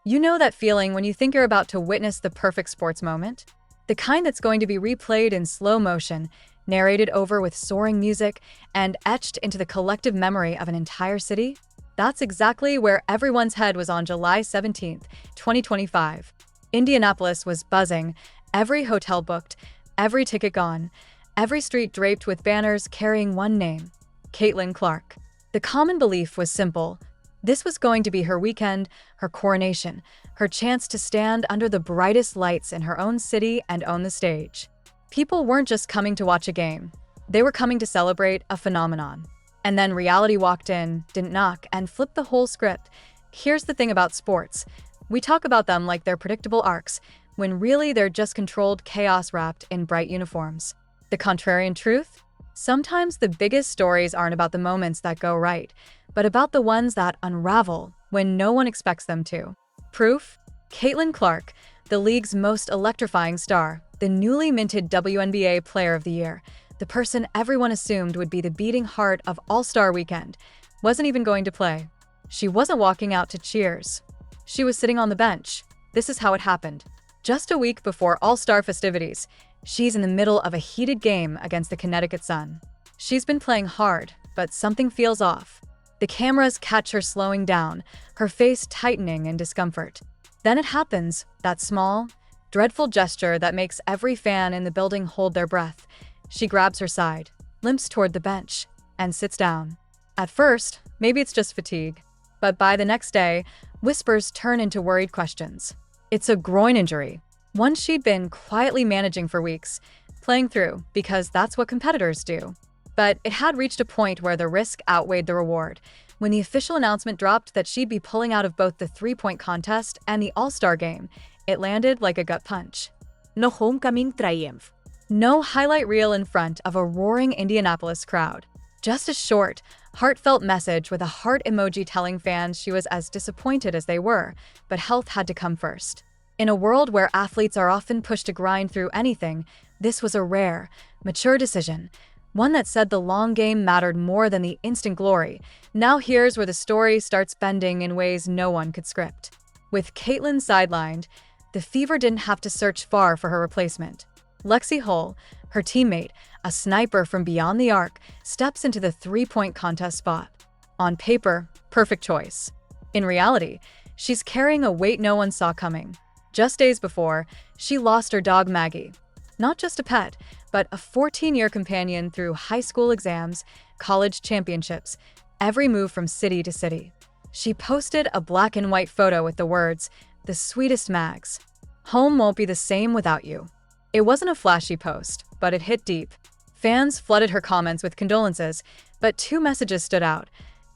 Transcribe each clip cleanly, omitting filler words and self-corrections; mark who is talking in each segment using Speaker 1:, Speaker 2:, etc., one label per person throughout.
Speaker 1: You know that feeling when you think you're about to witness the perfect sports moment? The kind that's going to be replayed in slow motion, narrated over with soaring music, and etched into the collective memory of an entire city? That's exactly where everyone's head was on July 17th, 2025. Indianapolis was buzzing, every hotel booked, every ticket gone, every street draped with banners carrying one name: Caitlin Clark. The common belief was simple. This was going to be her weekend, her coronation, her chance to stand under the brightest lights in her own city and own the stage. People weren't just coming to watch a game. They were coming to celebrate a phenomenon. And then reality walked in, didn't knock, and flipped the whole script. Here's the thing about sports. We talk about them like they're predictable arcs, when really they're just controlled chaos wrapped in bright uniforms. The contrarian truth? Sometimes the biggest stories aren't about the moments that go right, but about the ones that unravel when no one expects them to. Proof? Caitlin Clark, the league's most electrifying star, the newly minted WNBA Player of the Year, the person everyone assumed would be the beating heart of All-Star Weekend, wasn't even going to play. She wasn't walking out to cheers. She was sitting on the bench. This is how it happened. Just a week before All-Star festivities, she's in the middle of a heated game against the Connecticut Sun. She's been playing hard, but something feels off. The cameras catch her slowing down, her face tightening in discomfort. Then it happens, that small, dreadful gesture that makes every fan in the building hold their breath. She grabs her side, limps toward the bench, and sits down. At first, maybe it's just fatigue. But by the next day, whispers turn into worried questions. It's a groin injury, one she'd been quietly managing for weeks, playing through because that's what competitors do. But it had reached a point where the risk outweighed the reward. When the official announcement dropped that she'd be pulling out of both the three-point contest and the All-Star game, it landed like a gut punch.
Speaker 2: No homecoming triumph.
Speaker 1: No highlight reel in front of a roaring Indianapolis crowd. Just a short, heartfelt message with a heart emoji telling fans she was as disappointed as they were, but health had to come first. In a world where athletes are often pushed to grind through anything, this was a rare, mature decision, one that said the long game mattered more than the instant glory. Now here's where the story starts bending in ways no one could script. With Caitlin sidelined, the Fever didn't have to search far for her replacement. Lexi Hull, her teammate, a sniper from beyond the arc, steps into the three-point contest spot. On paper, perfect choice. In reality, she's carrying a weight no one saw coming. Just days before, she lost her dog Maggie. Not just a pet, but a 14-year companion through high school exams, college championships, every move from city to city. She posted a black and white photo with the words, "The sweetest Mags. Home won't be the same without you." It wasn't a flashy post, but it hit deep. Fans flooded her comments with condolences, but two messages stood out.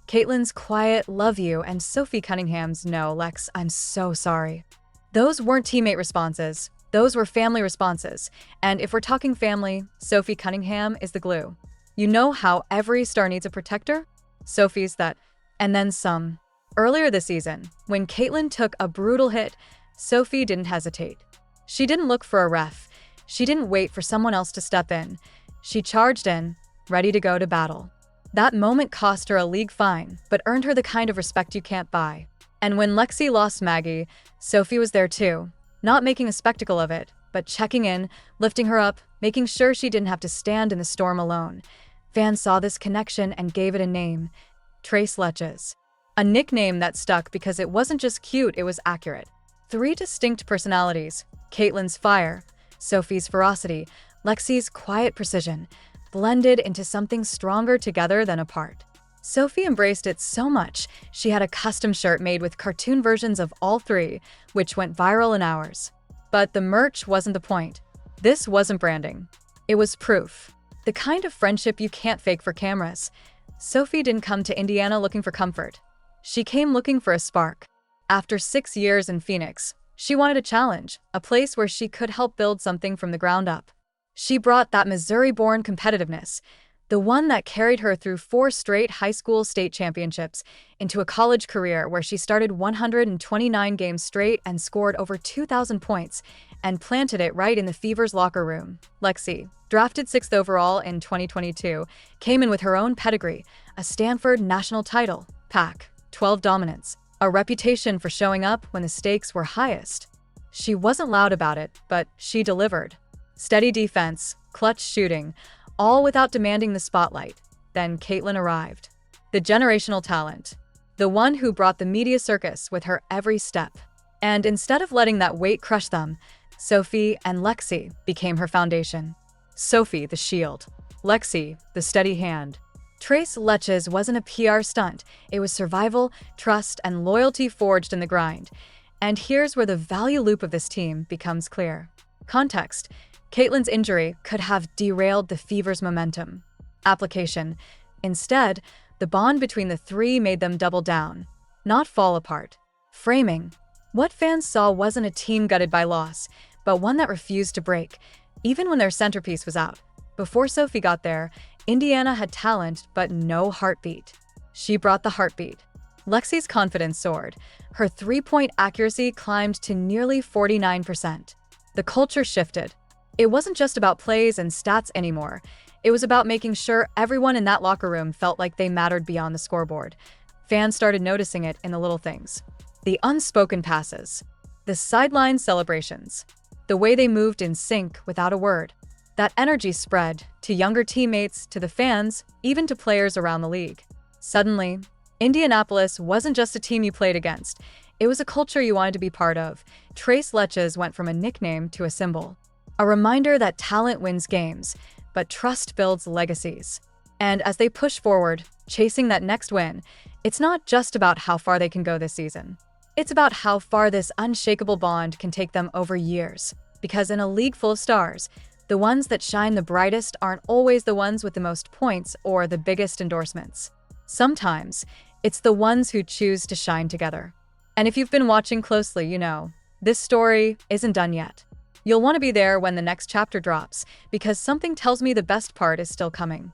Speaker 1: Caitlin's quiet "love you" and Sophie Cunningham's "no, Lex, I'm so sorry." Those weren't teammate responses. Those were family responses. And if we're talking family, Sophie Cunningham is the glue. You know how every star needs a protector? Sophie's that. And then some. Earlier this season, when Caitlin took a brutal hit, Sophie didn't hesitate. She didn't look for a ref. She didn't wait for someone else to step in. She charged in, ready to go to battle. That moment cost her a league fine, but earned her the kind of respect you can't buy. And when Lexi lost Maggie, Sophie was there too, not making a spectacle of it, but checking in, lifting her up, making sure she didn't have to stand in the storm alone. Fans saw this connection and gave it a name, Tres Leches. A nickname that stuck because it wasn't just cute, it was accurate. Three distinct personalities, Caitlin's fire, Sophie's ferocity, Lexi's quiet precision, blended into something stronger together than apart. Sophie embraced it so much, she had a custom shirt made with cartoon versions of all three, which went viral in hours. But the merch wasn't the point. This wasn't branding. It was proof. The kind of friendship you can't fake for cameras. Sophie didn't come to Indiana looking for comfort. She came looking for a spark. After 6 years in Phoenix, she wanted a challenge, a place where she could help build something from the ground up. She brought that Missouri-born competitiveness, the one that carried her through 4 straight high school state championships, into a college career where she started 129 games straight and scored over 2,000 points, and planted it right in the Fever's locker room. Lexi, drafted 6th overall in 2022, came in with her own pedigree, a Stanford national title, Pac-12 dominance, a reputation for showing up when the stakes were highest. She wasn't loud about it, but she delivered. Steady defense, clutch shooting, all without demanding the spotlight. Then Caitlin arrived. The generational talent. The one who brought the media circus with her every step. And instead of letting that weight crush them, Sophie and Lexi became her foundation. Sophie, the shield. Lexi, the steady hand. Tres Leches wasn't a PR stunt. It was survival, trust, and loyalty forged in the grind. And here's where the value loop of this team becomes clear. Context. Caitlin's injury could have derailed the Fever's momentum. Application. Instead, the bond between the three made them double down, not fall apart. Framing. What fans saw wasn't a team gutted by loss, but one that refused to break, even when their centerpiece was out. Before Sophie got there, Indiana had talent but no heartbeat. She brought the heartbeat. Lexi's confidence soared. Her three-point accuracy climbed to nearly 49%. The culture shifted. It wasn't just about plays and stats anymore. It was about making sure everyone in that locker room felt like they mattered beyond the scoreboard. Fans started noticing it in the little things. The unspoken passes. The sideline celebrations. The way they moved in sync without a word. That energy spread to younger teammates, to the fans, even to players around the league. Suddenly, Indianapolis wasn't just a team you played against. It was a culture you wanted to be part of. Tres Leches went from a nickname to a symbol. A reminder that talent wins games, but trust builds legacies. And as they push forward, chasing that next win, it's not just about how far they can go this season. It's about how far this unshakable bond can take them over years. Because in a league full of stars, the ones that shine the brightest aren't always the ones with the most points or the biggest endorsements. Sometimes, it's the ones who choose to shine together. And if you've been watching closely, you know, this story isn't done yet. You'll want to be there when the next chapter drops, because something tells me the best part is still coming.